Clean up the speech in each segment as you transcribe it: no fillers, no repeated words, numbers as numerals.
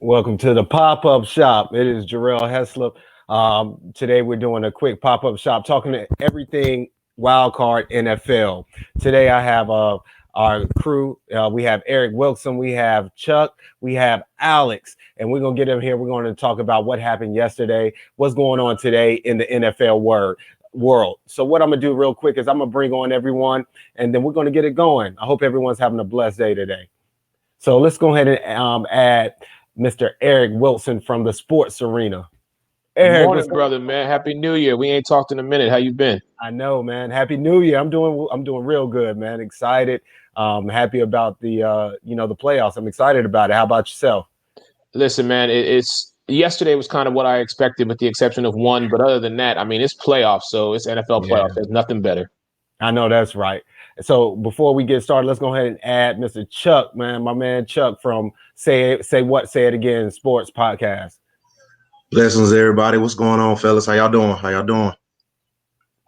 Welcome to the pop-up shop. It is Jarrell Heslop. Today we're doing a quick pop-up shop talking to everything Wildcard NFL. Today I have our crew. We have Eric Wilson, we have Chuck, we have Alex, and we're going to get him here. We're going to talk about what happened yesterday, what's going on today in the NFL world. So what I'm going to do real quick is I'm going to bring on everyone, and then we're going to get it going. I hope everyone's having a blessed day today. So let's go ahead and add Mr. Eric Wilson from the Sports Arena. Eric, good morning, brother, man. Happy New Year. We ain't talked in a minute. How you been? I know, man. Happy New Year. I'm doing real good, man. Excited. Happy about the the playoffs. I'm excited about it. How about yourself? Listen, man, it's yesterday was kind of what I expected, with the exception of one. But other than that, I mean, it's playoffs, so it's NFL playoffs. There's nothing better. I know that's right. So before we get started, let's go ahead and add Mr. Chuck, man, my man Chuck from Say It Again Sports Podcast. Blessings, everybody. What's going on, fellas? How y'all doing?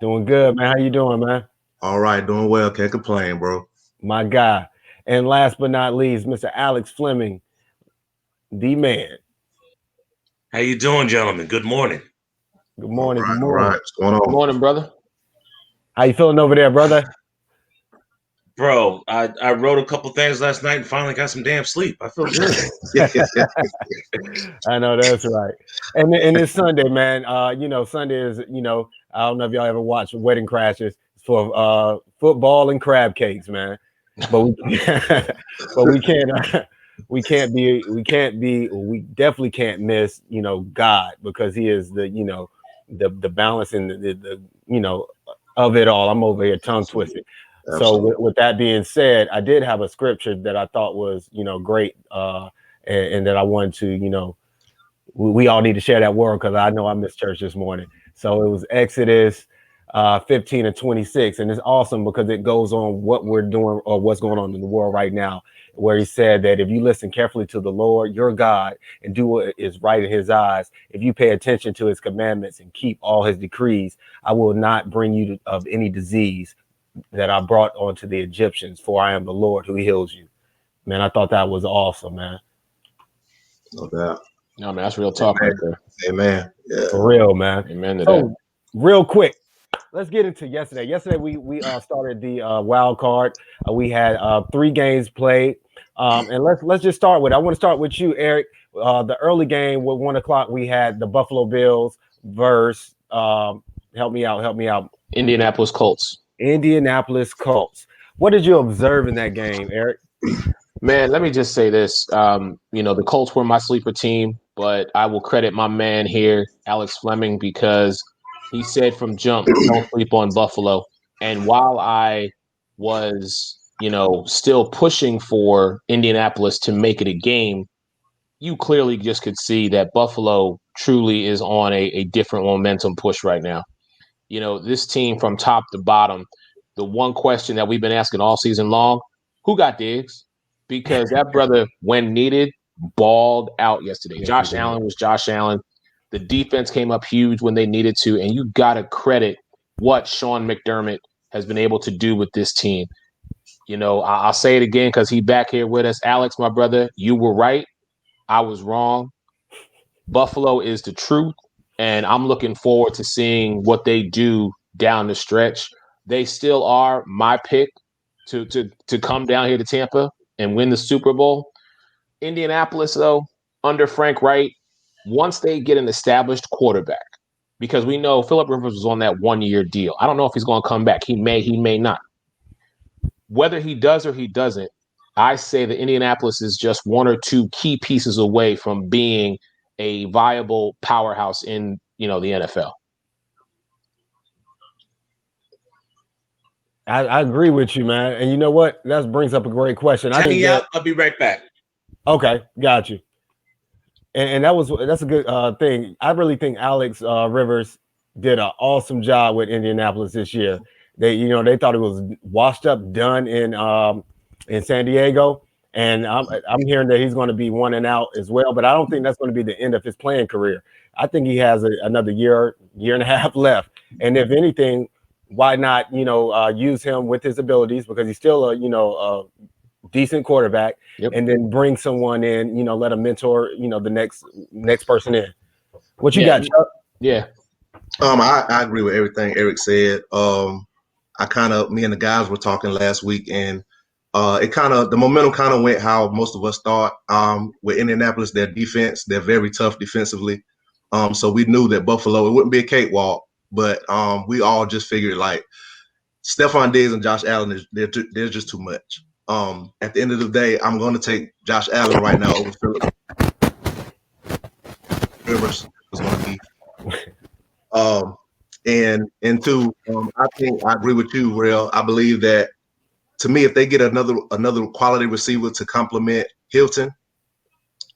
Doing good, man. How you doing, man? All right, doing well. Can't complain, bro. My guy. And last but not least, Mr. Alex Fleming, the man. How you doing, gentlemen? Good morning. Good morning. All right, good morning. All right. What's going on? Good morning, brother. How you feeling over there, brother? Bro, I wrote a couple things last night and finally got some damn sleep. I feel good. I know that's right. And it's Sunday, man. Sunday is, I don't know if y'all ever watched Wedding Crashers for football and crab cakes, man. But we definitely can't miss, God, because he is the balance and the of it all. I'm over here tongue twisted. Absolutely. So with that being said, I did have a scripture that I thought was, great, and that I wanted to, we all need to share that word, because I know I missed church this morning. So it was Exodus 15 and 26, and it's awesome because it goes on what we're doing or what's going on in the world right now, where he said that if you listen carefully to the Lord, your God, and do what is right in his eyes, if you pay attention to his commandments and keep all his decrees, I will not bring you of any disease that I brought onto the Egyptians, for I am the Lord who heals you. Man, I thought that was awesome, man. No doubt. No, man, that's real talk right there. Amen. Yeah. For real, man. Amen to that. Real quick, let's get into yesterday. Yesterday, we started the wild card. We had 3 games played. And let's just start with, I want to start with you, Eric. The early game with 1 o'clock, we had the Buffalo Bills versus, help me out. Indianapolis Colts. What did you observe in that game, Eric? Man, let me just say this. The Colts were my sleeper team, but I will credit my man here, Alex Fleming, because he said from jump, don't sleep on Buffalo. And while I was, still pushing for Indianapolis to make it a game, you clearly just could see that Buffalo truly is on a different momentum push right now. This team from top to bottom, the one question that we've been asking all season long, who got Diggs? Because that brother, when needed, balled out yesterday. Yes, Josh Allen was Josh Allen. The defense came up huge when they needed to, and you got to credit what Sean McDermott has been able to do with this team. I'll say it again because he's back here with us. Alex, my brother, you were right. I was wrong. Buffalo is the truth. And I'm looking forward to seeing what they do down the stretch. They still are my pick to come down here to Tampa and win the Super Bowl. Indianapolis, though, under Frank Wright, once they get an established quarterback, because we know Phillip Rivers was on that 1-year deal. I don't know if he's going to come back. He may not. Whether he does or he doesn't, I say that Indianapolis is just 1 or 2 key pieces away from being a viable powerhouse in, the NFL. I agree with you, man. And you know what? That brings up a great question. Tell me out. I'll be right back. Okay, got you. And that's a good thing. I really think Alex Rivers did an awesome job with Indianapolis this year. They thought it was washed up, done in San Diego. And I'm hearing that he's going to be 1 and out as well, but I don't think that's going to be the end of his playing career. I think he has another year and a half left. And if anything, why not, use him with his abilities, because he's still a decent quarterback, Yep. and then bring someone in, you know, let a mentor, you know, the next person in. What you got, Chuck? Yeah. I agree with everything Eric said. Me and the guys were talking last week, and the momentum kind of went how most of us thought. With Indianapolis, their defense, they're very tough defensively. So we knew that Buffalo, it wouldn't be a cakewalk, but we all just figured like Stephon Diggs and Josh Allen, they're just too much. At the end of the day, I'm going to take Josh Allen right now over Philip Rivers is going to be. And two, I think I agree with you, Real. I believe that to me, if they get another quality receiver to complement Hilton,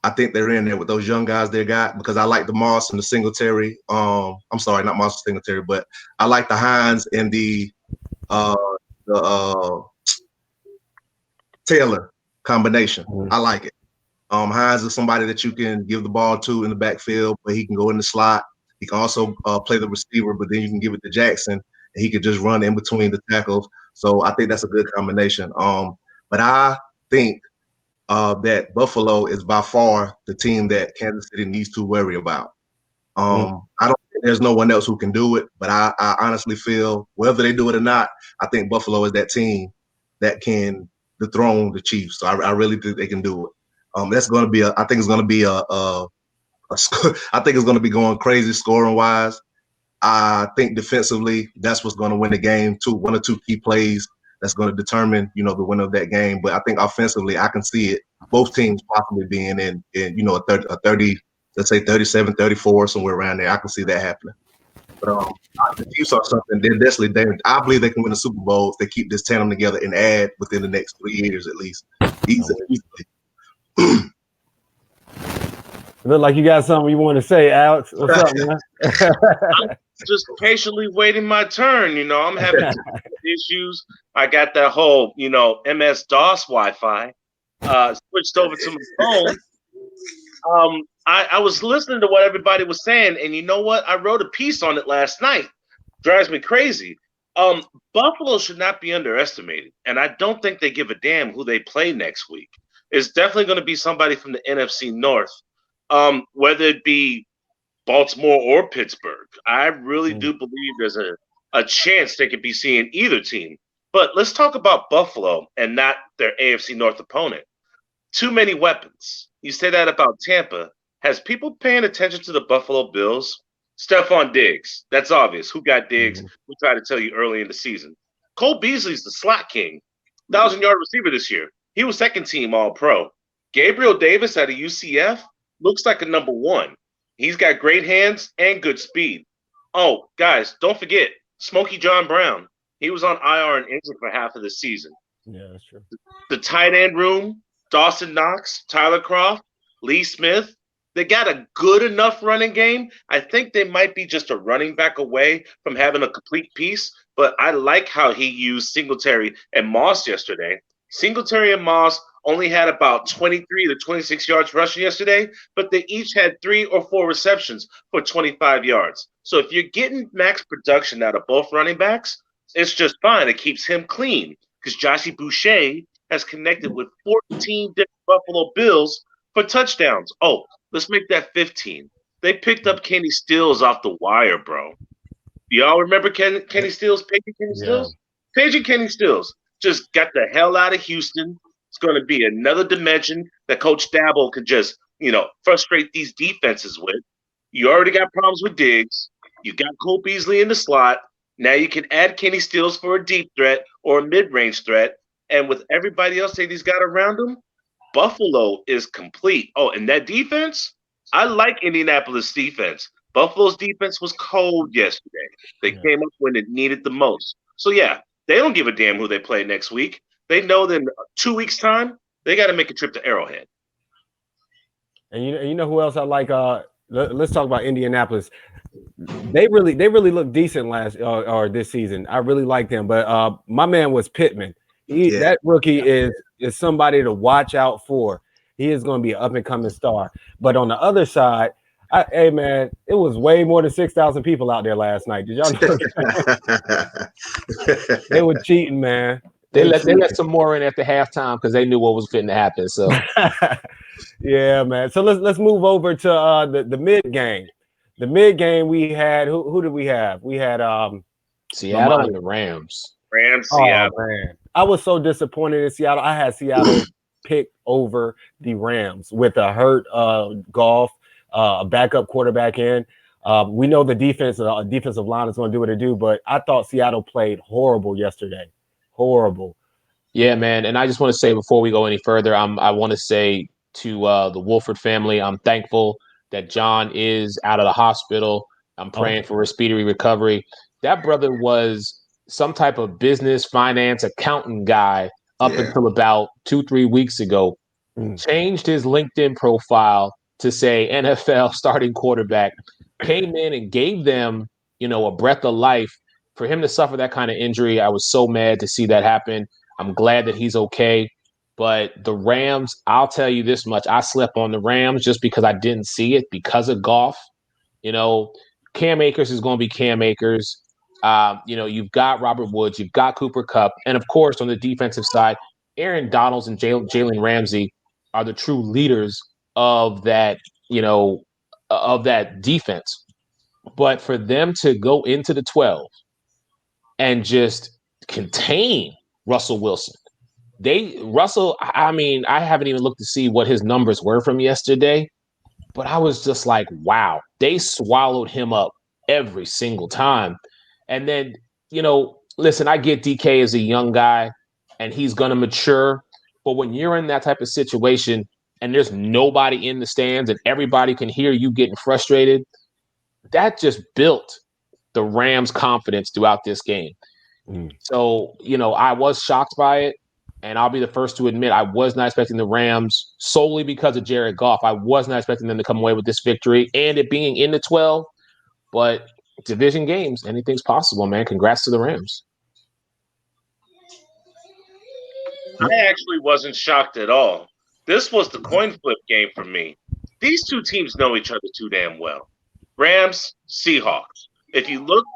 I think they're in there with those young guys they got, because I like the Moss and the Singletary. I'm sorry, not Moss and Singletary, but I like the Hines and the Taylor combination. I like it. Hines is somebody that you can give the ball to in the backfield, but he can go in the slot. He can also play the receiver, but then you can give it to Jackson, and he could just run in between the tackles. So I think that's a good combination. But I think that Buffalo is by far the team that Kansas City needs to worry about. I don't think there's no one else who can do it, but I honestly feel whether they do it or not, I think Buffalo is that team that can dethrone the Chiefs. So I really think they can do it. That's going to be I think it's going to be I think it's going to be going crazy scoring wise. I think defensively, that's what's going to win the game. One or two key plays that's going to determine, you know, the winner of that game. But I think offensively, I can see it. Both teams possibly being in you know, a 30, let's say 37, 34, somewhere around there. I can see that happening. But the Chiefs are something. They're definitely. I believe they can win the Super Bowl if they keep this tandem together and add within the next 3 years at least. Easily. Look like you got something you want to say, Alex. What's up, man? I'm just patiently waiting my turn. You know, I'm having issues. I got that whole, you know, MS-DOS Wi-Fi switched over to my phone. I was listening to what everybody was saying, and you know what? I wrote a piece on it last night. Drives me crazy. Buffalo should not be underestimated, and I don't think they give a damn who they play next week. It's definitely going to be somebody from the NFC North. Whether it be Baltimore or Pittsburgh, I really do believe there's a chance they could be seeing either team. But let's talk about Buffalo and not their AFC North opponent. Too many weapons. You say that about Tampa. Has people paying attention to the Buffalo Bills? Stephon Diggs. That's obvious. Who got Diggs? We tried to tell you early in the season. Cole Beasley's the slot king. 1,000-yard receiver this year. He was second team All-Pro. Gabriel Davis out of UCF looks like a number one. He's got great hands and good speed. Oh, guys, don't forget, Smokey John Brown. He was on IR and injured for half of the season. Yeah, that's true. The tight end room, Dawson Knox, Tyler Kroft, Lee Smith, they got a good enough running game. I think they might be just a running back away from having a complete piece, but I like how he used Singletary and Moss yesterday. Singletary and Moss only had about 23 to 26 yards rushing yesterday, but they each had 3 or 4 receptions for 25 yards. So if you're getting max production out of both running backs, it's just fine. It keeps him clean because Joshie Boucher has connected with 14 different Buffalo Bills for touchdowns. Oh, let's make that 15. They picked up Kenny Stills off the wire, bro. Do y'all remember Kenny Stills, paging Kenny Stills? Paging Kenny Stills just got the hell out of Houston. It's going to be another dimension that Coach Dabo could just, you know, frustrate these defenses with. You already got problems with Diggs. You got Cole Beasley in the slot. Now you can add Kenny Stills for a deep threat or a mid-range threat. And with everybody else that he's got around him, Buffalo is complete. Oh, and that defense, I like Indianapolis' defense. Buffalo's defense was cold yesterday. They came up when it needed the most. So, yeah, they don't give a damn who they play next week. They know that in 2 weeks' time, they got to make a trip to Arrowhead. And you know who else I like? Let's talk about Indianapolis. They really look decent or this season. I really like them. But my man was Pittman. That rookie is somebody to watch out for. He is going to be an up and coming star. But on the other side, hey man, it was way more than 6,000 people out there last night. Did y'all know? They were cheating, man. They let some more in at the halftime because they knew what was fitting to happen. So yeah, man. So let's move over to the mid game. The mid game we had who did we have? We had Seattle and the Rams. Seattle. Man. I was so disappointed in Seattle. I had Seattle picked over the Rams with a hurt Goff, a backup quarterback in. We know the defensive line is going to do what it do, but I thought Seattle played horrible yesterday. Horrible. Yeah, man. And I just want to say before we go any further, I want to say to the Wolford family, I'm thankful that John is out of the hospital. I'm praying for a speedy recovery. That brother was some type of business, finance, accountant guy up until about 2-3 weeks ago. Changed his LinkedIn profile to say NFL starting quarterback, came in and gave them, a breath of life. For him to suffer that kind of injury, I was so mad to see that happen. I'm glad that he's okay. But the Rams, I'll tell you this much. I slept on the Rams just because I didn't see it because of Goff. Cam Akers is going to be Cam Akers. You've got Robert Woods, you've got Cooper Kupp. And, of course, on the defensive side, Aaron Donalds and Jalen Ramsey are the true leaders of that, of that defense. But for them to go into the 12 and just contain Russell Wilson, I haven't even looked to see what his numbers were from yesterday, but I was just like, wow, they swallowed him up every single time. And then, listen, I get DK as a young guy and he's going to mature, but when you're in that type of situation and there's nobody in the stands and everybody can hear you getting frustrated, that just built the Rams' confidence throughout this game. So, I was shocked by it. And I'll be the first to admit I was not expecting the Rams solely because of Jared Goff. I was not expecting them to come away with this victory and it being in the 12. But division games, anything's possible, man. Congrats to the Rams. I actually wasn't shocked at all. This was the coin flip game for me. These two teams know each other too damn well. Rams, Seahawks. If you look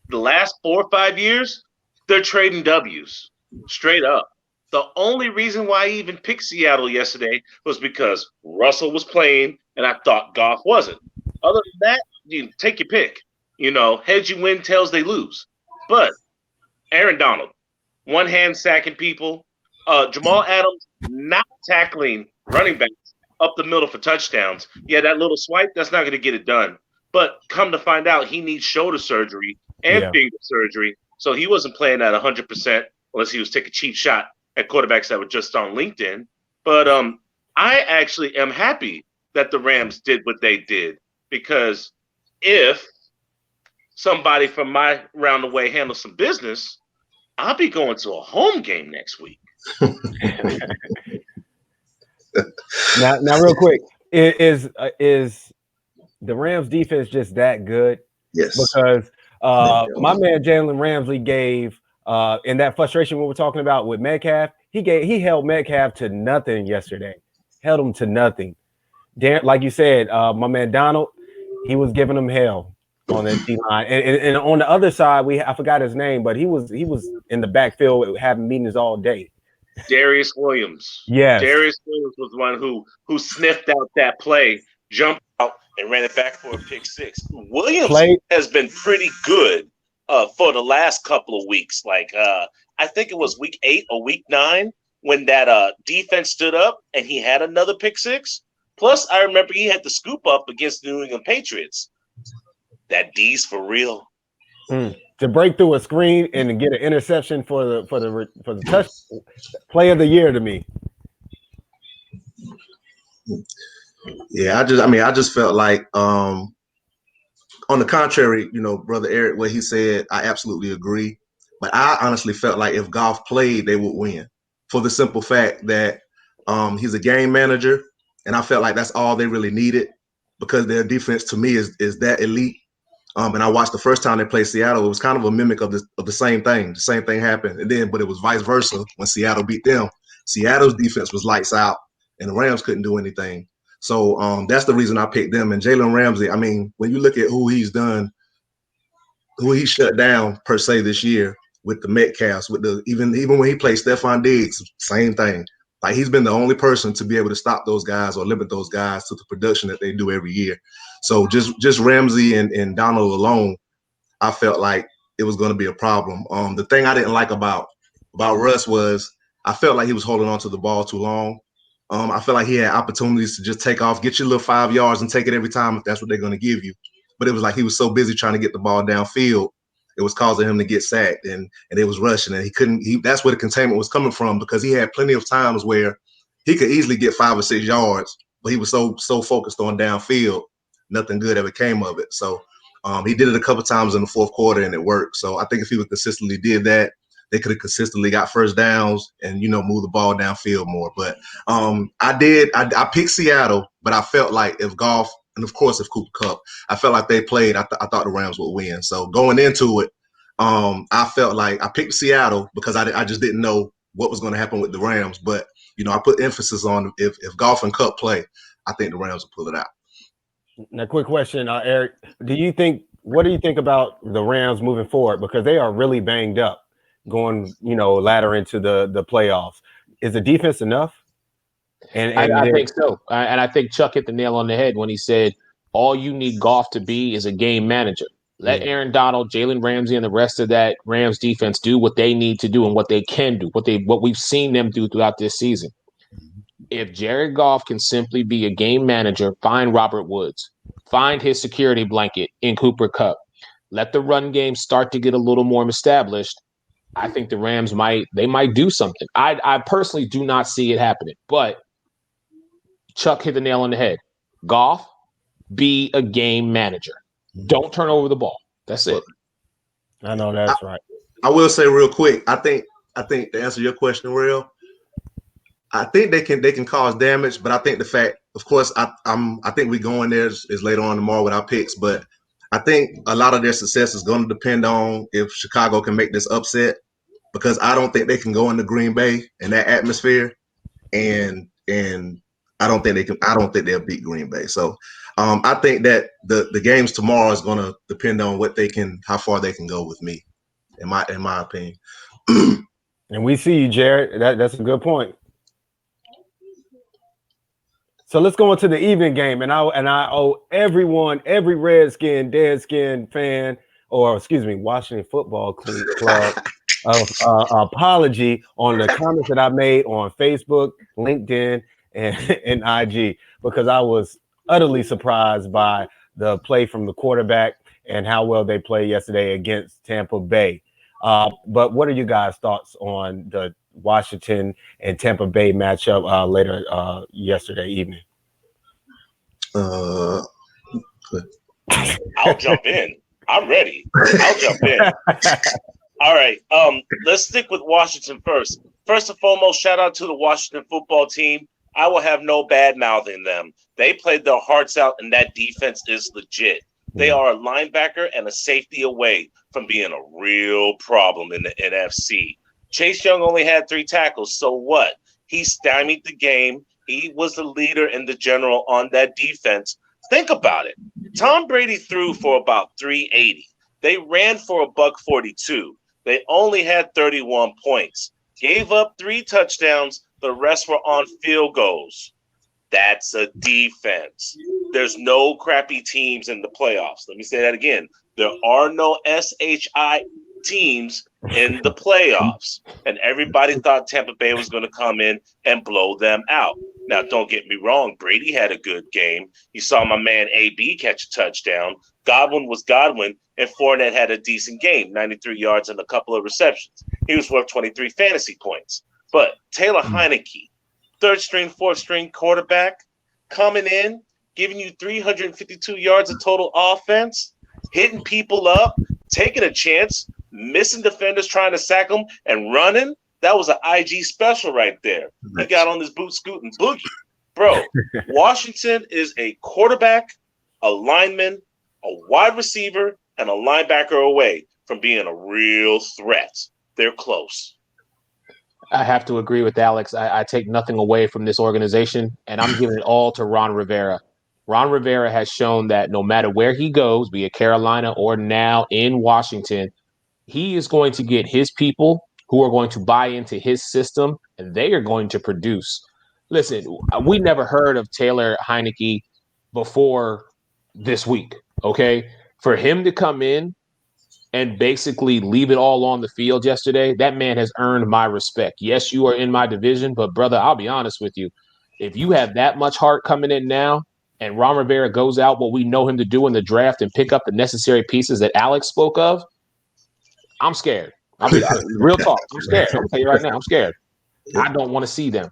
the last 4 or 5 years, they're trading W's straight up. The only reason why I even picked Seattle yesterday was because Russell was playing and I thought Goff wasn't. Other than that, you take your pick. Heads you win, tails they lose. But Aaron Donald, one hand sacking people. Jamal Adams not tackling running backs up the middle for touchdowns. Yeah, that little swipe, that's not going to get it done. But come to find out, he needs shoulder surgery and finger surgery. So he wasn't playing at 100% unless he was taking a cheap shot at quarterbacks that were just on LinkedIn. But I actually am happy that the Rams did what they did, because if somebody from my round the way handles some business, I'll be going to a home game next week. Now, real quick, is the Rams defense just that good? Yes. Because my man Jalen Ramsey gave in that frustration we were talking about with Metcalf, he held Metcalf to nothing yesterday. Held him to nothing. Like you said, my man Donald, he was giving him hell on that D line. And on the other side, I forgot his name, but he was in the backfield having meetings all day. Darius Williams. Yes. Darius Williams was the one who sniffed out that play, jumped out, and ran it back for a pick six. Williams has been pretty good for the last couple of weeks. Like I think it was week 8 or week 9 when that defense stood up and he had another pick six. Plus, I remember he had the scoop up against the New England Patriots. That D's for real. To break through a screen and to get an interception for the touch, play of the year to me. Yeah, I just felt like on the contrary, Brother Eric, what he said, I absolutely agree. But I honestly felt like if Goff played, they would win, for the simple fact that he's a game manager, and I felt like that's all they really needed, because their defense to me is that elite. And I watched the first time they played Seattle. It was kind of a mimic of the same thing. The same thing happened, but it was vice versa when Seattle beat them. Seattle's defense was lights out, and the Rams couldn't do anything. So that's the reason I picked them. And Jalen Ramsey, when you look at who he's done, who he shut down per se this year, with the Metcalfs, with the even when he played Stephon Diggs, same thing. Like he's been the only person to be able to stop those guys or limit those guys to the production that they do every year. So just Ramsey and Donald alone, I felt like it was going to be a problem. The thing I didn't like about Russ was I felt like he was holding on to the ball too long. I felt like he had opportunities to just take off, get your little 5 yards and take it every time if that's what they're going to give you. But it was like he was so busy trying to get the ball downfield, it was causing him to get sacked, and it was rushing, and he couldn't. That's where the containment was coming from, because he had plenty of times where he could easily get 5 or 6 yards, but he was so focused on downfield, nothing good ever came of it. So he did it a couple times in the fourth quarter, and it worked. So I think if he would consistently did that, they could have consistently got first downs and move the ball downfield more. But I picked Seattle, but I felt like if Goff, and of course if Cooper Kupp, I felt like they played, I thought the Rams would win. So going into it, I felt like I picked Seattle because I just didn't know what was going to happen with the Rams. But I put emphasis on if Goff and Kupp play, I think the Rams will pull it out. Now, quick question, Eric. What do you think about the Rams moving forward? Because they are really banged up going, ladder into the playoffs. Is the defense enough? And I think so. And I think Chuck hit the nail on the head when he said, all you need Goff to be is a game manager. Let Aaron Donald, Jalen Ramsey, and the rest of that Rams defense do what they need to do and what they can do, what we've seen them do throughout this season. If Jared Goff can simply be a game manager, find Robert Woods, find his security blanket in Cooper Kupp, let the run game start to get a little more established, I think the Rams might do something. I personally do not see it happening, but Chuck hit the nail on the head. Goff, be a game manager. Don't turn over the ball. That's it. I know that's right. I will say real quick, I think to answer your question, Real, I think they can cause damage, but I think the fact, of course, I think we going there is later on tomorrow with our picks, but I think a lot of their success is going to depend on if Chicago can make this upset, because I don't think they can go into Green Bay in that atmosphere, and I don't think they can. I don't think they'll beat Green Bay. So I think that the games tomorrow is going to depend on how far they can go with me, in my opinion. And we see you, Jared. That's a good point. So let's go into the evening game, and I owe everyone, every Redskin, Deadskin fan, or excuse me, Washington Football Club, apology on the comments that I made on Facebook, LinkedIn, and IG, because I was utterly surprised by the play from the quarterback and how well they played yesterday against Tampa Bay. But what are you guys' thoughts on the Washington and Tampa Bay matchup later yesterday evening? I'll jump in. I'm ready. I'll jump in. All right. Let's stick with Washington first. First and foremost, shout out to the Washington football team. I will have no bad mouthing them. They played their hearts out, and that defense is legit. They are a linebacker and a safety away from being a real problem in the NFC. Chase Young only had 3 tackles, so what? He stymied the game. He was the leader and the general on that defense. Think about it. Tom Brady threw for about 380. They ran for $142. They only had 31 points. Gave up 3 touchdowns. The rest were on field goals. That's a defense. There's no crappy teams in the playoffs. Let me say that again. There are no SHI teams in the playoffs. And everybody thought Tampa Bay was going to come in and blow them out. Now, don't get me wrong. Brady had a good game. You saw my man AB catch a touchdown. Godwin was Godwin, and Fournette had a decent game, 93 yards and a couple of receptions. He was worth 23 fantasy points. But Taylor Heineke, third string, fourth string quarterback, coming in, giving you 352 yards of total offense, hitting people up, taking a chance, missing defenders trying to sack them, and running. That was an IG special right there. He got on his boot scooting boogie. Bro, Washington is a quarterback, a lineman, a wide receiver, and a linebacker away from being a real threat. They're close. I have to agree with Alex. I take nothing away from this organization, and I'm giving it all to Ron Rivera. Ron Rivera has shown that no matter where he goes, be it Carolina or now in Washington, he is going to get his people who are going to buy into his system, and they are going to produce. Listen, we never heard of Taylor Heineke before this week, okay? For him to come in and basically leave it all on the field yesterday, that man has earned my respect. Yes, you are in my division, but brother, I'll be honest with you. If you have that much heart coming in now and Ron Rivera goes out what we know him to do in the draft and pick up the necessary pieces that Alex spoke of, I'm scared. I'll be real talk. I'm scared. I'm gonna tell you right now, I'm scared. I don't want to see them.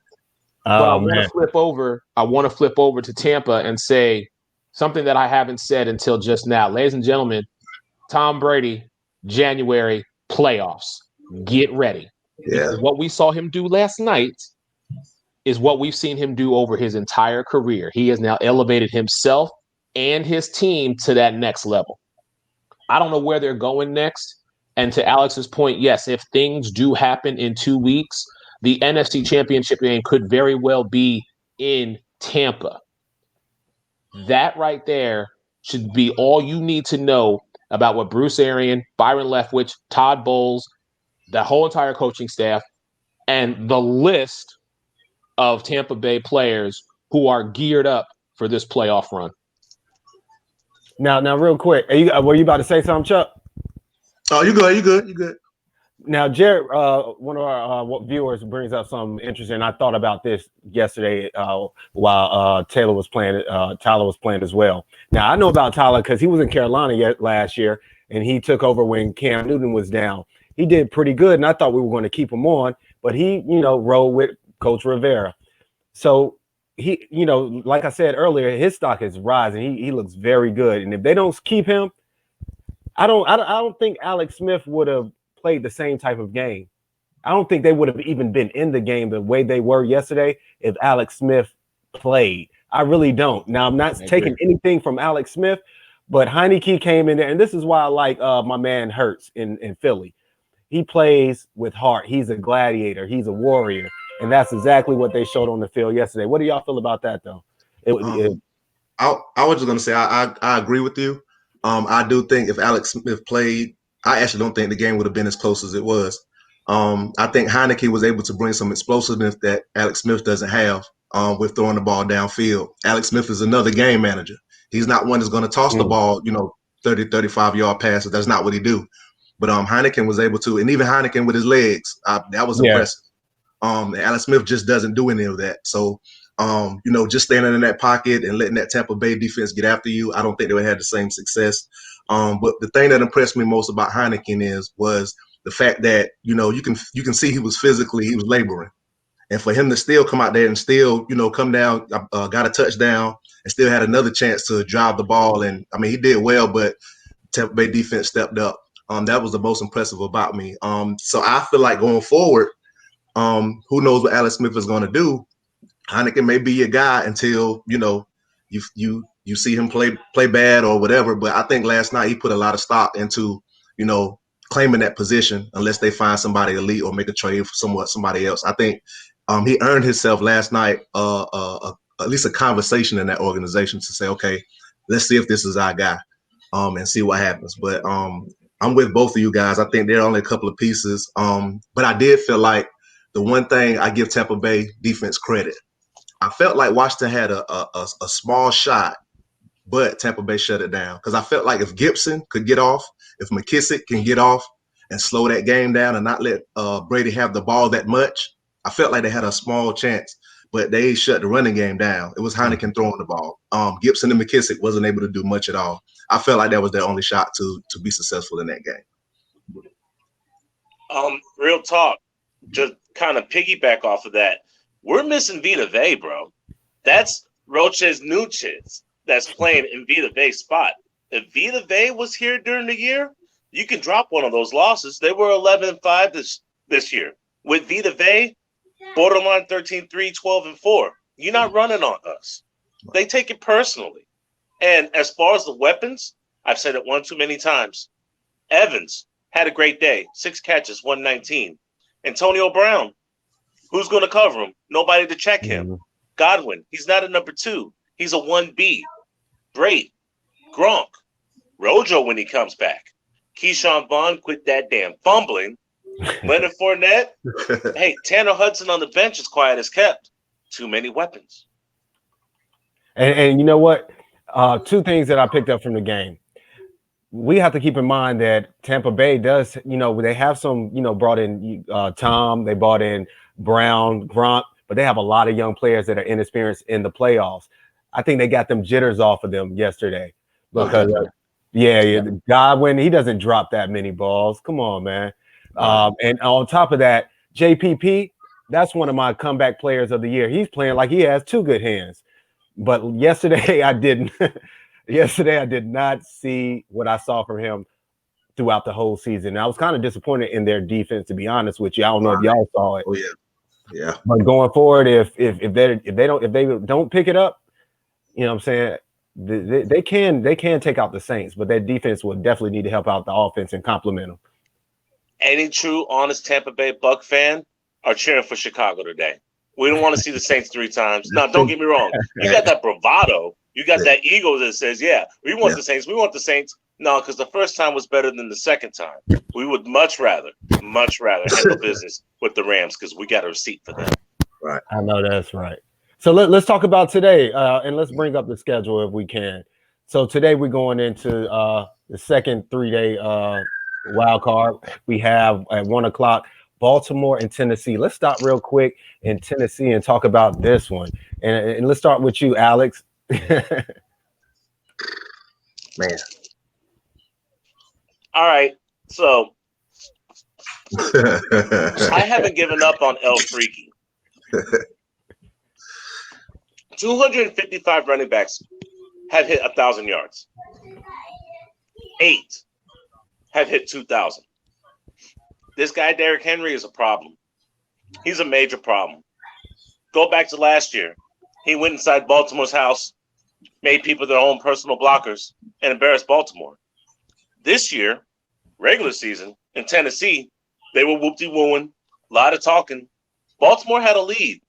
But I want to flip over. I want to flip over to Tampa and say something that I haven't said until just now. Ladies and gentlemen, Tom Brady, January playoffs. Get ready. Yeah. Because what we saw him do last night is what we've seen him do over his entire career. He has now elevated himself and his team to that next level. I don't know where they're going next. And to Alex's point, yes, if things do happen in 2 weeks, the NFC Championship game could very well be in Tampa. That right there should be all you need to know about what Bruce Arian, Byron Leftwich, Todd Bowles, the whole entire coaching staff, and the list of Tampa Bay players who are geared up for this playoff run. Now, real quick, were you about to say something, Chuck? Oh, you good. Now, Jared, one of our viewers brings up something interesting. I thought about this yesterday while Tyler was playing as well. Now, I know about Tyler because he was in Carolina last year, and he took over when Cam Newton was down. He did pretty good, and I thought we were going to keep him on, but he, rolled with Coach Rivera. So he, like I said earlier, his stock is rising. He looks very good, and if they don't keep him, I don't think Alex Smith would have played the same type of game. I don't think they would have even been in the game the way they were yesterday if Alex Smith played. I really don't. Now, I'm not taking anything from Alex Smith, but Heineke came in there, and this is why I like my man Hurts in Philly. He plays with heart. He's a gladiator. He's a warrior, and that's exactly what they showed on the field yesterday. What do y'all feel about that, though? I was just going to say I agree with you. I do think if Alex Smith played, I actually don't think the game would have been as close as it was. I think Heineke was able to bring some explosiveness that Alex Smith doesn't have with throwing the ball downfield. Alex Smith is another game manager. He's not one that's going to toss the ball, 30, 35-yard passes. That's not what he do. But Heineken was able to, and even Heineken with his legs, that was impressive. Alex Smith just doesn't do any of that. So, just standing in that pocket and letting that Tampa Bay defense get after you, I don't think they would have had the same success. But the thing that impressed me most about Heineken was the fact that, you can see he was laboring. And for him to still come out there and still, come down, got a touchdown and still had another chance to drive the ball. And I mean, he did well, but Tampa Bay defense stepped up. That was the most impressive about me. So I feel like going forward, who knows what Alex Smith is going to do. Heineken may be your guy until, you see him play bad or whatever. But I think last night he put a lot of stock into, claiming that position unless they find somebody elite or make a trade for somebody else. I think he earned himself last night at least a conversation in that organization to say, okay, let's see if this is our guy and see what happens. But I'm with both of you guys. I think there are only a couple of pieces. But I did feel like the one thing I give Tampa Bay defense credit. I felt like Washington had a small shot, but Tampa Bay shut it down. Because I felt like if Gibson could get off, if McKissick can get off and slow that game down and not let Brady have the ball that much, I felt like they had a small chance. But they shut the running game down. It was Heineken throwing the ball. Gibson and McKissick wasn't able to do much at all. I felt like that was their only shot to be successful in that game. Real talk, just kind of piggyback off of that. We're missing Vita Vea, bro. That's Roches Nuches that's playing in Vita Vea's spot. If Vita Vea was here during the year, you can drop one of those losses. They were 11-5 this year. With Vita Vea, borderline 13-3, 12-4. You're not running on us. They take it personally. And as far as the weapons, I've said it one too many times. Evans had a great day. 6 catches, 119. Antonio Brown, who's going to cover him? Nobody to check him. Godwin, he's not a number 2. He's a 1B. Great. Gronk. Rojo when he comes back. Keyshawn Vaughn quit that damn fumbling. Leonard Fournette, hey, Tanner Hudson on the bench is quiet as kept. Too many weapons. And you know what? Two things that I picked up from the game. We have to keep in mind that Tampa Bay does, they have some, brought in Tom, they brought in Brown, Gronk, but they have a lot of young players that are inexperienced in the playoffs. I think they got them jitters off of them yesterday because, Godwin, he doesn't drop that many balls. Come on, man. And on top of that, JPP, that's one of my comeback players of the year. He's playing like he has two good hands. But yesterday I didn't. Yesterday I did not see what I saw from him throughout the whole season. I was kind of disappointed in their defense, to be honest with you. I don't know if y'all saw it. Oh yeah. But going forward, if they don't pick it up, you know what I'm saying, they can take out the Saints, but that defense will definitely need to help out the offense and complement them. Any true, honest Tampa Bay Buck fan are cheering for Chicago today. We don't want to see the Saints 3 times. Now, don't get me wrong. You got that bravado. You got that ego that says, we want the Saints. We want the Saints. No, because the first time was better than the second time. We would much rather handle business with the Rams because we got a receipt for them. Right. I know that's right. So let's talk about today, and let's bring up the schedule if we can. So today we're going into the second 3-day wild card. We have at 1 o'clock Baltimore and Tennessee. Let's stop real quick in Tennessee and talk about this one. And let's start with you, Alex. Man. All right. So I haven't given up on El Freaky. 255 running backs have hit 1,000 yards. 8 have hit 2,000. This guy, Derrick Henry, is a problem. He's a major problem. Go back to last year. He went inside Baltimore's house, made people their own personal blockers, and embarrassed Baltimore. This year, regular season, in Tennessee, they were whoop-de-wooing, a lot of talking. Baltimore had a lead.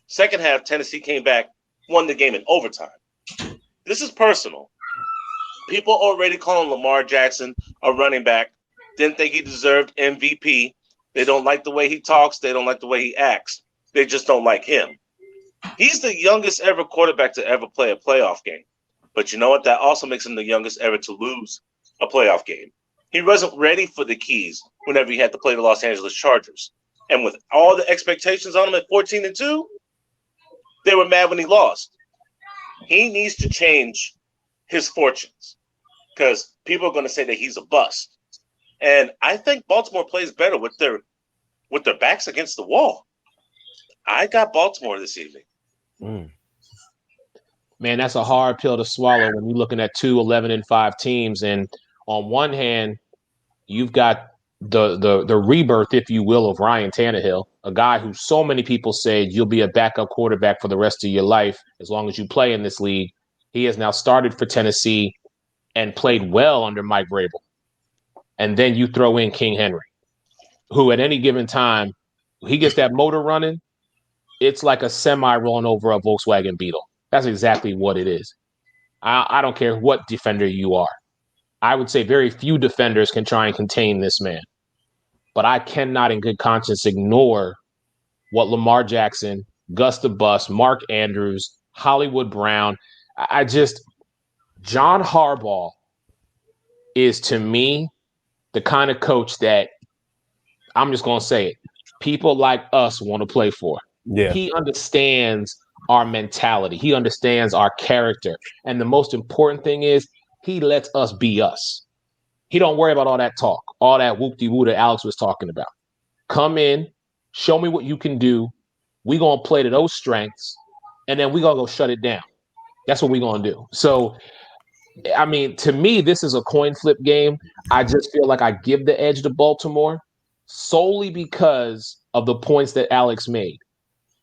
Second half, Tennessee came back, won the game in overtime. This is personal. People already calling Lamar Jackson a running back. Didn't think he deserved MVP. They don't like the way he talks. They don't like the way he acts. They just don't like him. He's the youngest ever quarterback to ever play a playoff game. But you know what? That also makes him the youngest ever to lose a playoff game. He wasn't ready for the keys whenever he had to play the Los Angeles Chargers. And with all the expectations on him at 14-2, they were mad when he lost. He needs to change his fortunes because people are going to say that he's a bust. And I think Baltimore plays better with their backs against the wall. I got Baltimore this evening. Man, that's a hard pill to swallow when you're looking at 2 11-5 teams. And on one hand, you've got the rebirth, if you will, of Ryan Tannehill, a guy who so many people say you'll be a backup quarterback for the rest of your life as long as you play in this league. He has now started for Tennessee and played well under Mike Vrabel. And then you throw in King Henry, who at any given time, he gets that motor running, it's like a semi rolling over a Volkswagen Beetle. That's exactly what it is. I don't care what defender you are. I would say very few defenders can try and contain this man. But I cannot in good conscience ignore what Lamar Jackson, Gus the Bus, Mark Andrews, Hollywood Brown. John Harbaugh is, to me, the kind of coach that, I'm just going to say it, people like us want to play for. Yeah. He understands our mentality. He understands our character. And the most important thing is he lets us be us. He don't worry about all that talk, all that whoop-de-woo that Alex was talking about. Come in, show me what you can do. We're going to play to those strengths, and then we're going to go shut it down. That's what we're going to do. So, I mean, to me, this is a coin flip game. I just feel like I give the edge to Baltimore solely because of the points that Alex made.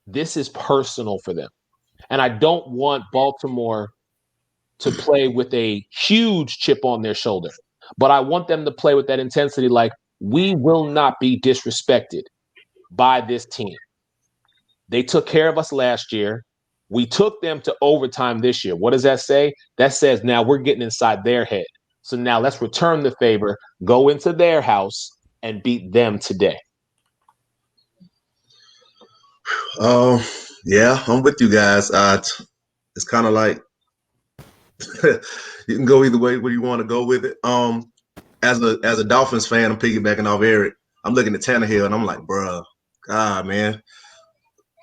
This is personal for them. And I don't want Baltimore to play with a huge chip on their shoulder. But I want them to play with that intensity like, we will not be disrespected by this team. They took care of us last year. We took them to overtime this year. What does that say? That says now we're getting inside their head. So now let's return the favor, go into their house, and beat them today. Yeah, I'm with you guys. It's kind of like you can go either way where you want to go with it. As a Dolphins fan, I'm piggybacking off Eric. I'm looking at Tannehill and I'm like, bruh, God, man.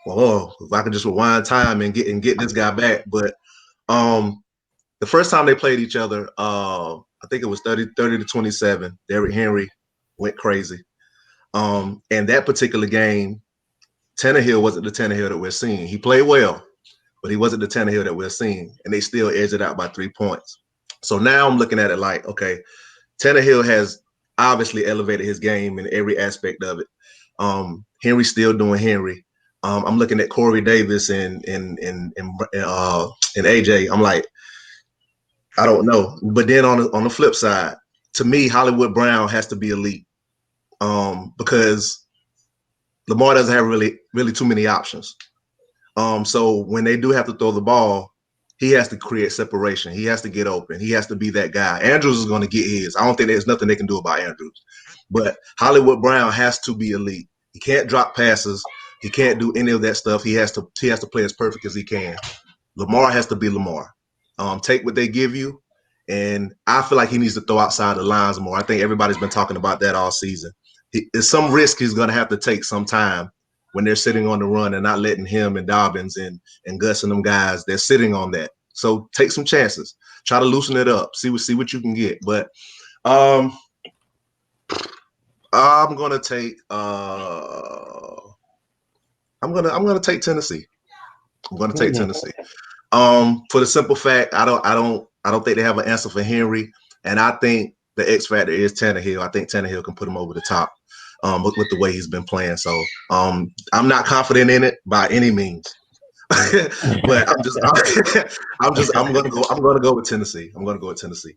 Whoa, if I could just rewind time and get this guy back. But the first time they played each other, I think it was 30 to 27. Derrick Henry went crazy. And that particular game, Tannehill wasn't the Tannehill that we're seeing. He played well, but he wasn't the Tannehill that we're seeing. And they still edged it out by 3 points. So now I'm looking at it like, okay, Tannehill has obviously elevated his game in every aspect of it. Henry's still doing Henry. I'm looking at Corey Davis and AJ. I'm like, I don't know. But then on the flip side, to me, Hollywood Brown has to be elite because Lamar doesn't have really too many options. So when they do have to throw the ball, he has to create separation. He has to get open. He has to be that guy. Andrews is going to get his. I don't think there's nothing they can do about Andrews. But Hollywood Brown has to be elite. He can't drop passes. He can't do any of that stuff. He has to play as perfect as he can. Lamar has to be Lamar. Take what they give you. And I feel like he needs to throw outside the lines more. I think everybody's been talking about that all season. It's some risk he's going to have to take sometime when they're sitting on the run and not letting him and Dobbins and Gus and them guys, they're sitting on that. So take some chances. Try to loosen it up. See what you can get. But I'm gonna take I'm gonna take Tennessee. I'm gonna take Tennessee. For the simple fact, I don't think they have an answer for Henry, and I think the X factor is Tannehill. I think Tannehill can put him over the top with the way he's been playing. So I'm not confident in it by any means, but I'm gonna go with Tennessee. I'm gonna go with Tennessee.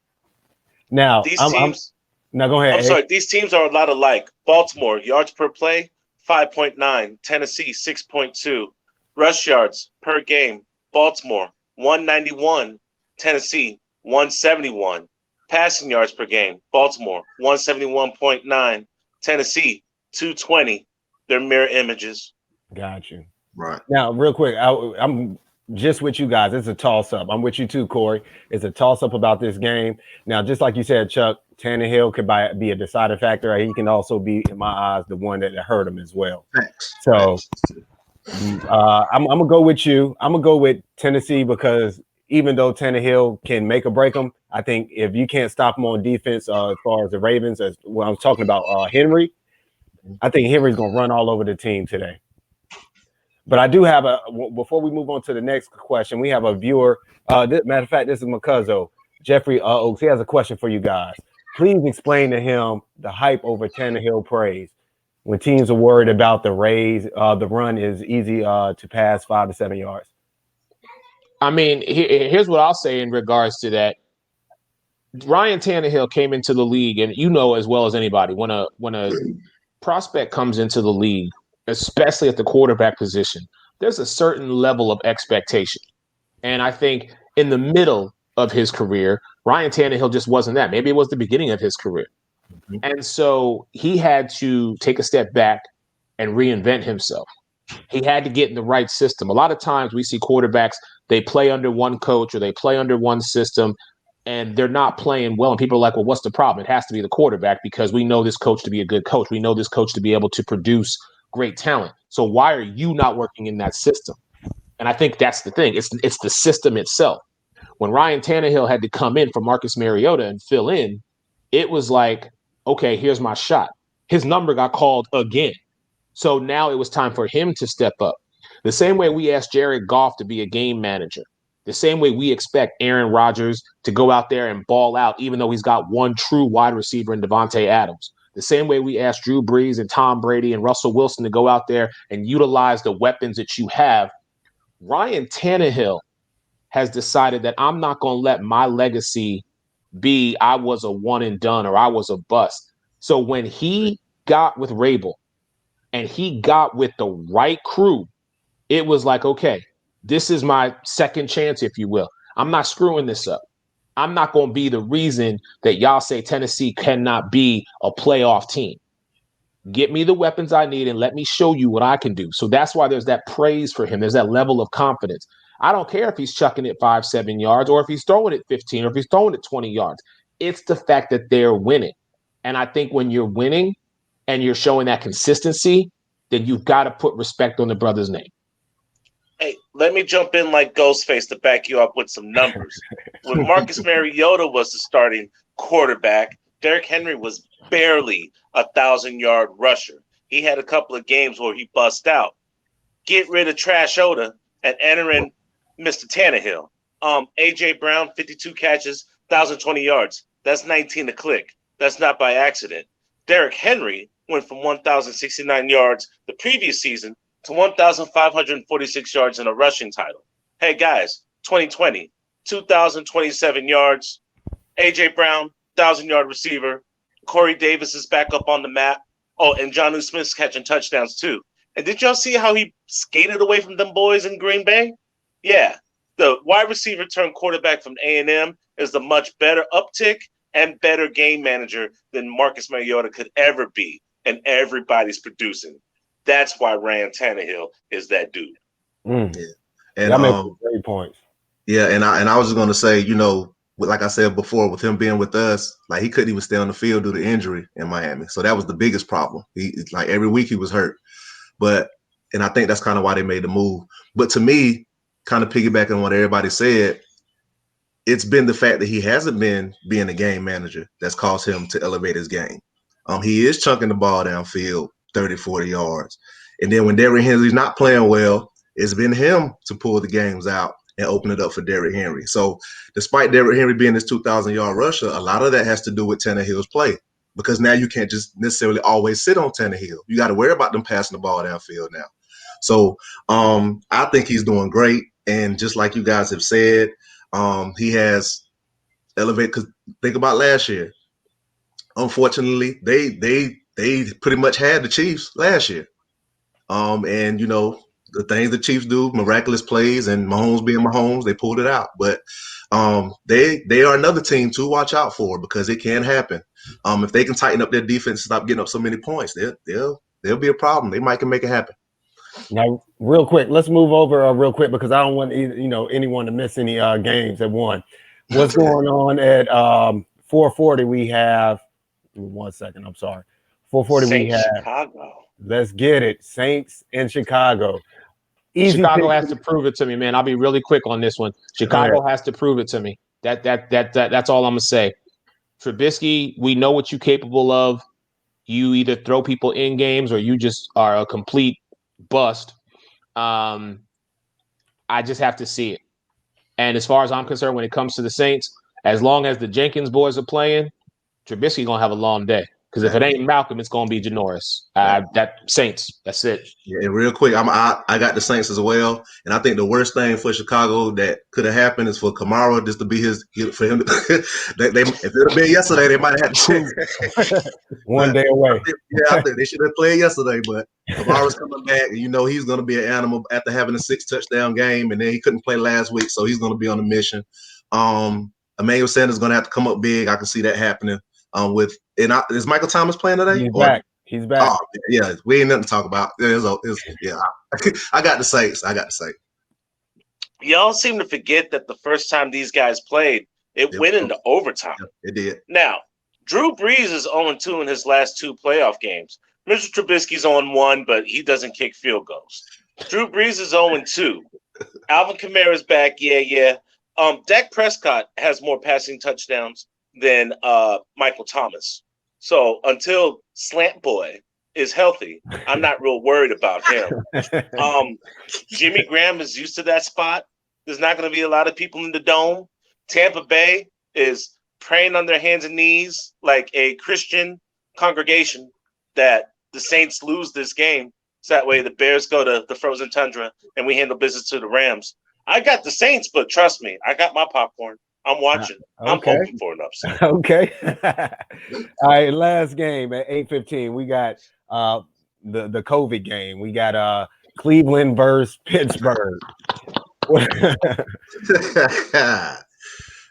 Now These teams. Now go ahead. I'm sorry. These teams are a lot alike. Baltimore yards per play 5.9. Tennessee 6.2. Rush yards per game. Baltimore 191. Tennessee 171. Passing yards per game. Baltimore 171.9. Tennessee 220. They're mirror images. Got you. Right. Now, real quick, I'm just with you guys. It's a toss-up. I'm with you too, Corey. It's a toss-up about this game. Now, just like you said, Chuck, Tannehill could be a deciding factor. He can also be, in my eyes, the one that hurt him as well. Thanks. So I'm going to go with you. I'm going to go with Tennessee because even though Tannehill can make or break them, I think if you can't stop him on defense as far as the Ravens, as when I'm talking about Henry, I think Henry's going to run all over the team today. But I do have before we move on to the next question, we have a viewer. Matter of fact, this is Macuzzo, Jeffrey Oaks. He has a question for you guys. Please explain to him the hype over Tannehill praise. When teams are worried about the the run is easy to pass 5 to 7 yards. I mean, here's what I'll say in regards to that. Ryan Tannehill came into the league, and you know as well as anybody, when a prospect comes into the league, especially at the quarterback position, there's a certain level of expectation. And I think in the middle of his career, Ryan Tannehill just wasn't that. Maybe it was the beginning of his career. Mm-hmm. And so he had to take a step back and reinvent himself. He had to get in the right system. A lot of times we see quarterbacks, they play under one coach or they play under one system, and they're not playing well. And people are like, well, what's the problem? It has to be the quarterback because we know this coach to be a good coach. We know this coach to be able to produce great talent. So why are you not working in that system? And I think that's the thing. It's the system itself. When Ryan Tannehill had to come in for Marcus Mariota and fill in, it was like, okay, here's my shot. His number got called again. So now it was time for him to step up. The same way we asked Jared Goff to be a game manager, the same way we expect Aaron Rodgers to go out there and ball out, even though he's got one true wide receiver in Devontae Adams. The same way we asked Drew Brees and Tom Brady and Russell Wilson to go out there and utilize the weapons that you have. Ryan Tannehill has decided that I'm not going to let my legacy be I was a one and done or I was a bust. So when he got with Rabel and he got with the right crew, it was like, okay, this is my second chance, if you will. I'm not screwing this up. I'm not going to be the reason that y'all say Tennessee cannot be a playoff team. Get me the weapons I need and let me show you what I can do. So that's why there's that praise for him. There's that level of confidence. I don't care if he's chucking it 5-7 yards or if he's throwing it 15 or if he's throwing it 20 yards. It's the fact that they're winning. And I think when you're winning and you're showing that consistency, then you've got to put respect on the brother's name. Hey, let me jump in like Ghostface to back you up with some numbers. When Marcus Mariota was the starting quarterback, Derrick Henry was barely a 1,000-yard rusher. He had a couple of games where he bust out. Get rid of Trash Oda and enter in Mr. Tannehill. A.J. Brown, 52 catches, 1,020 yards. That's 19 a click. That's not by accident. Derrick Henry went from 1,069 yards the previous season to 1,546 yards in a rushing title. Hey, guys, 2020, 2,027 yards. A.J. Brown, 1,000-yard receiver. Corey Davis is back up on the map. Oh, and Jonnu Smith's catching touchdowns, too. And did y'all see how he skated away from them boys in Green Bay? Yeah, the wide receiver turned quarterback from A&M is the much better uptick and better game manager than Marcus Mariota could ever be, and everybody's producing. That's why Ryan Tannehill is that dude. Yeah. And that makes great points. Yeah, and I was just going to say, you know, like I said before, with him being with us, like he couldn't even stay on the field due to injury in Miami. So that was the biggest problem. He like every week he was hurt. And I think that's kind of why they made the move. But to me, kind of piggybacking on what everybody said, it's been the fact that he hasn't been being a game manager that's caused him to elevate his game. He is chunking the ball downfield 30, 40 yards. And then when Derrick Henry's not playing well, it's been him to pull the games out and open it up for Derrick Henry. So despite Derrick Henry being this 2,000-yard rusher, a lot of that has to do with Tannehill's play, because now you can't just necessarily always sit on Tannehill. You got to worry about them passing the ball downfield now. So I think he's doing great. And just like you guys have said, he has elevated, because think about last year. Unfortunately, they pretty much had the Chiefs last year. And, you know, the things the Chiefs do, miraculous plays, and Mahomes being Mahomes, they pulled it out. But they are another team to watch out for, because it can happen. If they can tighten up their defense and stop getting up so many points, they'll be a problem. They might can make it happen. Now, real quick, let's move over real quick, because I don't want anyone to miss any games at one. What's going on at 440? We have 1 second. I'm sorry. 440. Saints, we have Chicago. Let's get it. Saints in Chicago. Easy Chicago pick. has to prove it to me, man. I'll be really quick on this one. Chicago has to prove it to me. That's all I'm gonna say. Trubisky, we know what you're capable of. You either throw people in games or you just are a complete bust. I just have to see it. And as far as I'm concerned, when it comes to the Saints, as long as the Jenkins boys are playing, Trubisky gonna have a long day. Because if it ain't Malcolm, it's gonna be Janoris. That Saints. That's it. Yeah, and real quick, I got the Saints as well, and I think the worst thing for Chicago that could have happened is for Kamara just to be for him. If it had been yesterday, they might have had to one day away. I think they should have played yesterday, but Kamara's coming back, and you know he's going to be an animal after having a 6-touchdown game, and then he couldn't play last week, so he's going to be on a mission. Emmanuel Sanders is going to have to come up big. I can see that happening. Is Michael Thomas playing today? He's back. Oh, yeah, we ain't nothing to talk about. Yeah, I got the Saints. Y'all seem to forget that the first time these guys played, it went into overtime. It did. Now, Drew Brees is 0-2 in his last 2 playoff games. Mr. Trubisky's 0-1, but he doesn't kick field goals. Drew Brees is 0-2. Alvin Kamara's back. Yeah. Dak Prescott has more passing touchdowns than Michael Thomas. So until Slant Boy is healthy, I'm not real worried about him. Jimmy Graham is used to that spot. There's not going to be a lot of people in the dome. Tampa Bay is praying on their hands and knees like a Christian congregation that the Saints lose this game. So that way the Bears go to the frozen tundra and we handle business to the Rams. I got the Saints, but trust me, I got my popcorn. I'm watching. Okay. I'm hoping for an upset. Okay. All right, last game at 8:15. We got the COVID game. We got Cleveland versus Pittsburgh.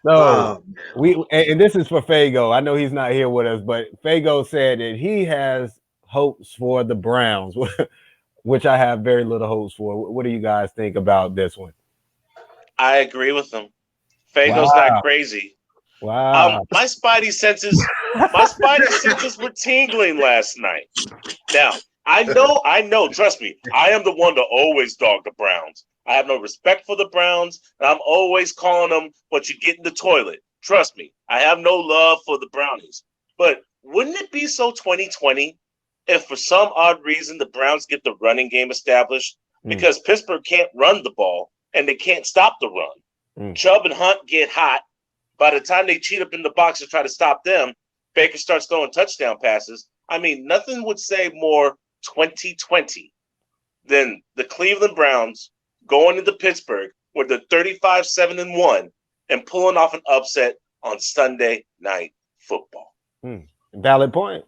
No, and this is for Fago. I know he's not here with us, but Fago said that he has hopes for the Browns, which I have very little hopes for. What do you guys think about this one? I agree with him. Fago's not crazy. Wow. My spidey senses were tingling last night. Now, I know, trust me, I am the one to always dog the Browns. I have no respect for the Browns, and I'm always calling them what you get in the toilet. Trust me, I have no love for the Brownies. But wouldn't it be so 2020 if for some odd reason the Browns get the running game established? Because Pittsburgh can't run the ball, and they can't stop the run. Chubb and Hunt get hot. By the time they cheat up in the box to try to stop them, Baker starts throwing touchdown passes. I mean, nothing would say more 2020 than the Cleveland Browns going into Pittsburgh with the 35-7-1 and pulling off an upset on Sunday Night Football. Valid point.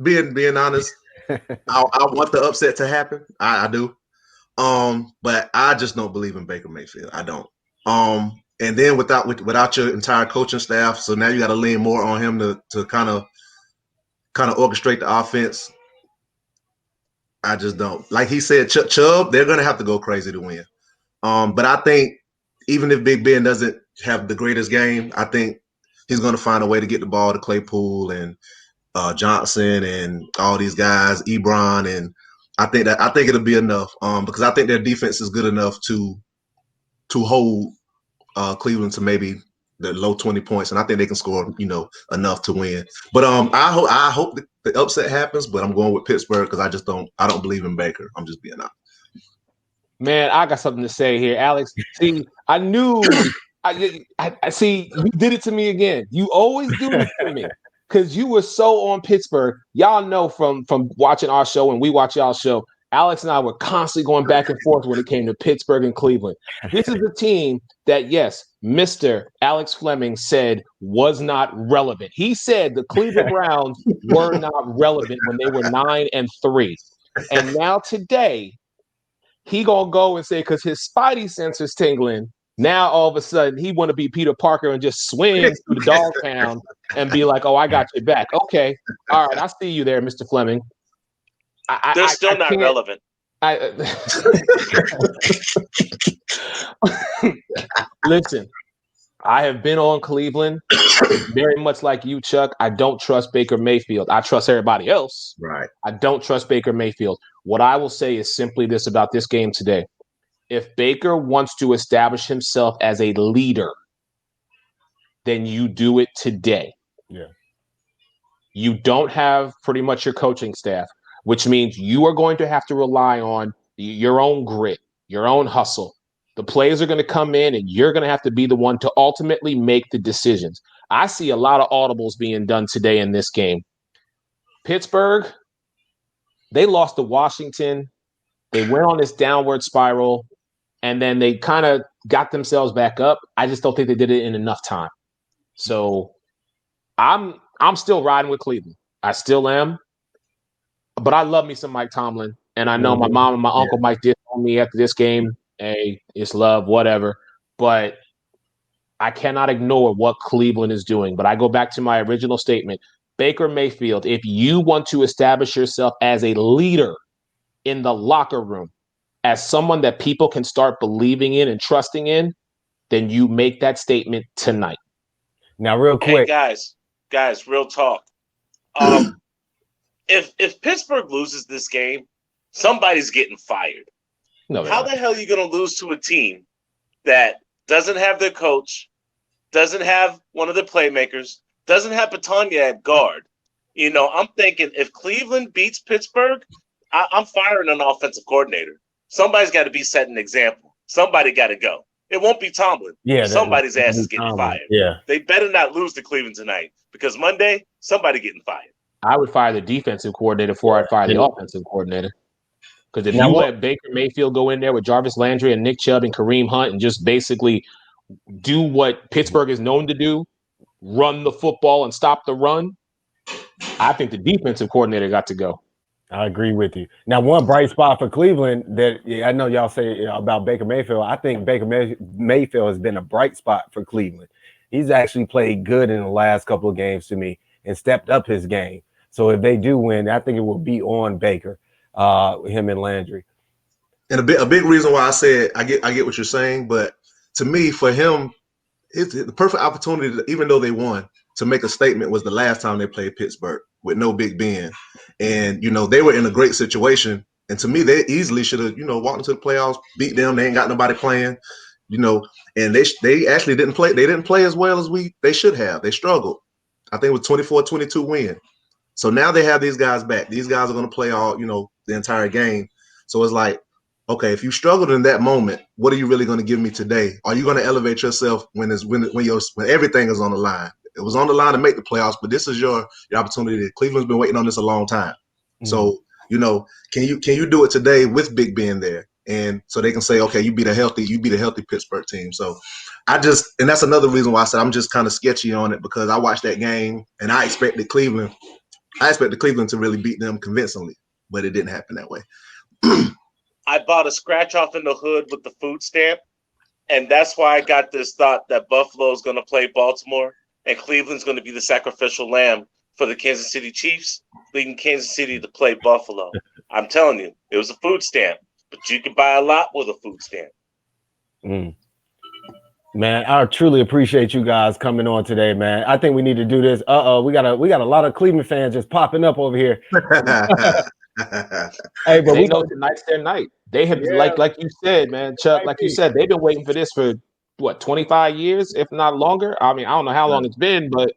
Being honest, I want the upset to happen. I do. But I just don't believe in Baker Mayfield. I don't. And then without your entire coaching staff, so now you got to lean more on him to kind of orchestrate the offense. I just don't. Like he said, Chubb, they're gonna have to go crazy to win. But I think even if Big Ben doesn't have the greatest game, I think he's gonna find a way to get the ball to Claypool and Johnson and all these guys, Ebron, and I think it'll be enough. Because I think their defense is good enough to hold Cleveland to maybe the low 20 points, and I think they can score, enough to win. But I hope the upset happens, but I'm going with Pittsburgh because I don't believe in Baker. I'm just being honest. Man, I got something to say here, Alex. See, I knew I see you did it to me again. You always do this to me because you were so on Pittsburgh. Y'all know from watching our show and we watch y'all show. Alex and I were constantly going back and forth when it came to Pittsburgh and Cleveland. This is a team that, yes, Mr. Alex Fleming said was not relevant. He said the Cleveland Browns were not relevant when they were 9-3. And now today, he gonna go and say, because his spidey sense tingling, now all of a sudden he want to be Peter Parker and just swing through the dog pound and be like, oh, I got your back. Okay. All right. I see you there, Mr. Fleming. They're still not relevant. Listen, I have been on Cleveland very much like you, Chuck. I don't trust Baker Mayfield. I trust everybody else. Right. I don't trust Baker Mayfield. What I will say is simply this about this game today. If Baker wants to establish himself as a leader, then you do it today. Yeah. You don't have pretty much your coaching staff, which means you are going to have to rely on your own grit, your own hustle. The players are going to come in and you're going to have to be the one to ultimately make the decisions. I see a lot of audibles being done today in this game. Pittsburgh, they lost to Washington. They went on this downward spiral, and then they kind of got themselves back up. I just don't think they did it in enough time. So I'm still riding with Cleveland. I still am. But I love me some Mike Tomlin, and I know my mom and my uncle might diss on me after this game. Hey, it's love, whatever. But I cannot ignore what Cleveland is doing. But I go back to my original statement. Baker Mayfield, if you want to establish yourself as a leader in the locker room, as someone that people can start believing in and trusting in, then you make that statement tonight. Now, real quick. Hey, guys, real talk. If Pittsburgh loses this game, somebody's getting fired. No, how the hell are you going to lose to a team that doesn't have their coach, doesn't have one of the playmakers, doesn't have Batania at guard? I'm thinking if Cleveland beats Pittsburgh, I'm firing an offensive coordinator. Somebody's got to be setting an example. Somebody got to go. It won't be Tomlin. Yeah, somebody's ass is getting fired. Yeah, they better not lose to Cleveland tonight because Monday somebody getting fired. I would fire the defensive coordinator before I'd fire the offensive coordinator. Because if you let Baker Mayfield go in there with Jarvis Landry and Nick Chubb and Kareem Hunt and just basically do what Pittsburgh is known to do, run the football and stop the run, I think the defensive coordinator got to go. I agree with you. Now, one bright spot for Cleveland that I know y'all say about Baker Mayfield. I think Mayfield has been a bright spot for Cleveland. He's actually played good in the last couple of games to me and stepped up his game. So if they do win, I think it will be on Baker, him and Landry. And a big reason why I said I get what you're saying, but to me, for him, it's the perfect opportunity, even though they won, to make a statement was the last time they played Pittsburgh with no Big Ben. And, they were in a great situation. And to me, they easily should have, walked into the playoffs, beat them. They ain't got nobody playing, and they actually didn't play. They didn't play as well as they should have. They struggled. I think it was 24-22 win. So now they have these guys back. These guys are going to play all, the entire game. So it's like, okay, if you struggled in that moment, what are you really going to give me today? Are you going to elevate yourself when everything is on the line? It was on the line to make the playoffs, but this is your opportunity. Cleveland's been waiting on this a long time. Mm-hmm. So, can you do it today with Big Ben there? And so they can say, okay, you beat a healthy Pittsburgh team. So and that's another reason why I said I'm just kind of sketchy on it, because I watched that game and I expected Cleveland to really beat them convincingly, but it didn't happen that way. I bought a scratch off in the hood with the food stamp, and that's why I got this thought that Buffalo's going to play Baltimore and Cleveland's going to be the sacrificial lamb for the Kansas City Chiefs, leading Kansas City to play Buffalo. I'm telling you, it was a food stamp, but you can buy a lot with a food stamp. Man, I truly appreciate you guys coming on today, man. I think we need to do this. We got a lot of Cleveland fans just popping up over here. Hey, but we know tonight's their night. They have, like you said, man, Chuck, like you said, they've been waiting for this for 25 years, if not longer. I mean, I don't know how long it's been, but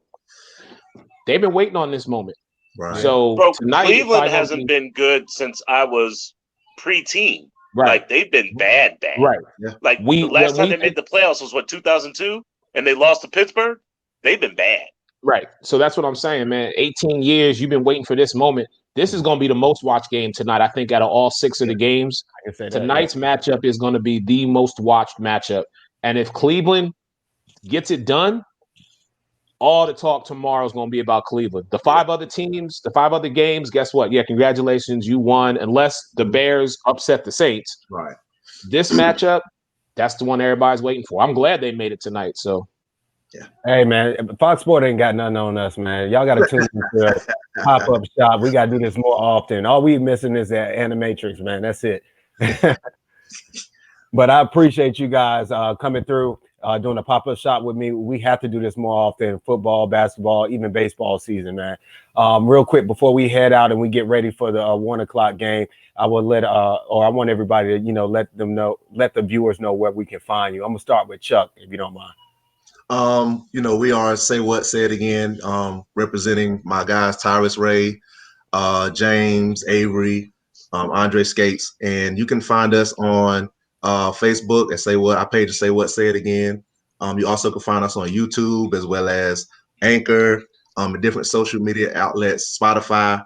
they've been waiting on this moment. Right. So tonight, Cleveland hasn't been good since I was pre-teen. Right. Like, they've been bad. Right. Yeah. Like, the last time they made the playoffs was 2002, and they lost to Pittsburgh. They've been bad. Right. So that's what I'm saying, man. 18 years, you've been waiting for this moment. This is going to be the most watched game tonight, I think, out of all 6 of the games. Tonight's matchup is going to be the most watched matchup. And if Cleveland gets it done, all the talk tomorrow is going to be about Cleveland. The 5 other teams, the 5 other games, guess what? Yeah, congratulations, you won, unless the Bears upset the Saints. Right. This matchup, that's the one everybody's waiting for. I'm glad they made it tonight, so. Yeah. Hey, man, Fox Sport ain't got nothing on us, man. Y'all got to tune into Pop-Up Shop. We got to do this more often. All we missing is that Animatrix, man. That's it. But I appreciate you guys coming through, doing a Pop-Up Shop with me. We have to do this more often. Football, basketball, even baseball season, man. Real quick, before we head out and we get ready for the 1 o'clock game, I will I want everybody to, let the viewers know where we can find you. I'm going to start with Chuck, if you don't mind. We are Say What, Say It Again, representing my guys, Tyrus Ray, James, Avery, Andre Skates. And you can find us on Facebook at Say What. Our page is Say What, Say It Again. You also can find us on YouTube as well as Anchor, and different social media outlets, Spotify.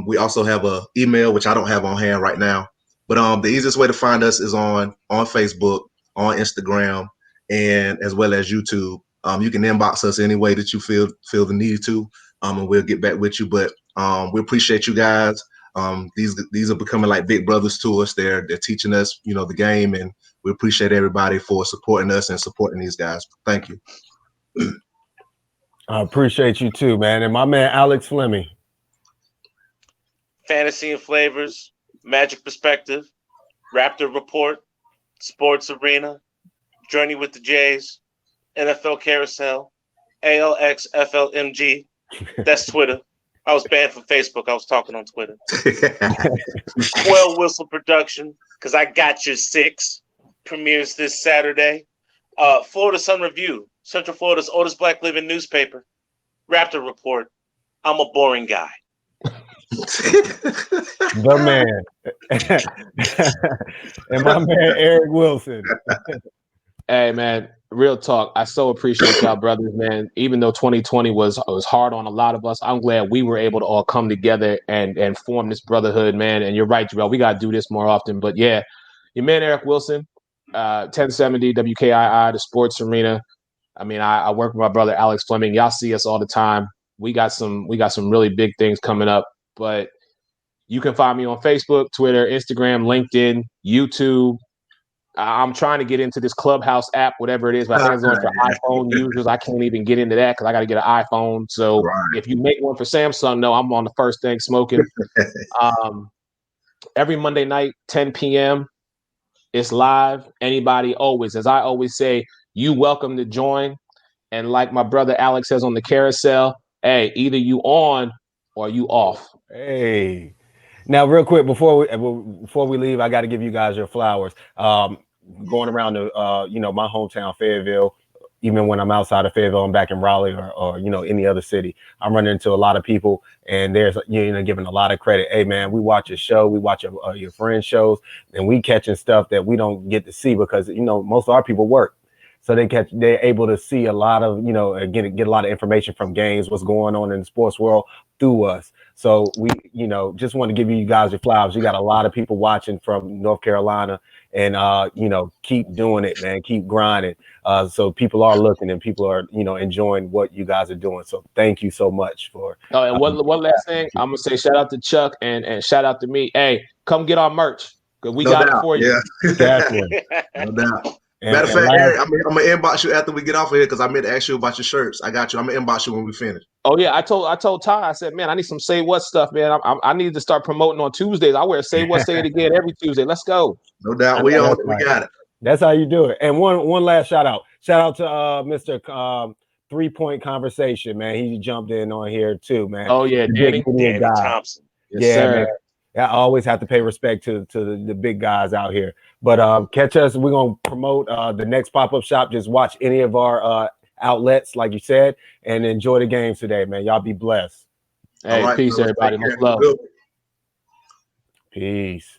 We also have an email, which I don't have on hand right now. But the easiest way to find us is on Facebook, on Instagram, and as well as YouTube. You can inbox us any way that you feel the need to, and we'll get back with you. But we appreciate you guys. These are becoming like big brothers to us. They're teaching us, the game, and we appreciate everybody for supporting us and supporting these guys. Thank you. I appreciate you too, man. And my man Alex Fleming. Fantasy and Flavors, Magic Perspective, Raptor Report, Sports Arena, Journey with the Jays, NFL Carousel, ALXFLMG. That's Twitter. I was banned from Facebook. I was talking on Twitter. Well Whistle Production, because I got your 6. Premieres this Saturday. Florida Sun Review, Central Florida's oldest Black living newspaper. Raptor Report. I'm a boring guy. The man. And my man Eric Wilson. Hey, man, real talk. I so appreciate y'all, brothers, man. Even though 2020 was hard on a lot of us, I'm glad we were able to all come together and form this brotherhood, man. And you're right, Jarrell. We got to do this more often. But, yeah, your man Eric Wilson, 1070 WKII, the Sports Arena. I mean, I work with my brother Alex Fleming. Y'all see us all the time. We got some really big things coming up. But You can find me on Facebook, Twitter, Instagram, LinkedIn, YouTube. I'm trying to get into this Clubhouse app, whatever it is, but I think it's only for iPhone users. I can't even get into that because I got to get an iPhone. So if you make one for Samsung, no, I'm on the first thing smoking. Every Monday night, 10 p.m., it's live. Anybody, always, as I always say, you welcome to join. And like my brother Alex says on the carousel, hey, either you on or you off. Hey. Now, real quick, before we leave, I got to give you guys your flowers. Going around to my hometown, Fayetteville, even when I'm outside of Fayetteville, I'm back in Raleigh or any other city, I'm running into a lot of people, and there's giving a lot of credit. Hey man, we watch your show, we watch your friends' shows, and we catching stuff that we don't get to see because most of our people work. So they're able to see a lot of, get a lot of information from games, what's going on in the sports world through us. So we, just want to give you guys your flowers. You got a lot of people watching from North Carolina, and keep doing it, man. Keep grinding. So people are looking and people are, enjoying what you guys are doing. So thank you so much for. Oh, and one last thing, I'm gonna say shout out to Chuck and shout out to me. Hey, come get our merch because we got it for you. No doubt. Matter of fact, Eric, I'm gonna inbox you after we get off of here because I meant to ask you about your shirts. I got you. I'm gonna inbox you when we finish. Oh yeah, I told Ty. I said, man, I need some Say What stuff, man. I need to start promoting on Tuesdays. I wear Say What, Say It Again every Tuesday. Let's go. No doubt, we got it. That's how you do it. And one last shout out to Mr. 3 Point Conversation, man. He jumped in on here too, man. Oh yeah, Danny Thompson. Yes, sir. Man. I always have to pay respect to the big guys out here. But catch us. We're going to promote the next pop-up shop. Just watch any of our outlets, like you said, and enjoy the games today, man. Y'all be blessed. Hey, peace, everybody. Much love. Peace.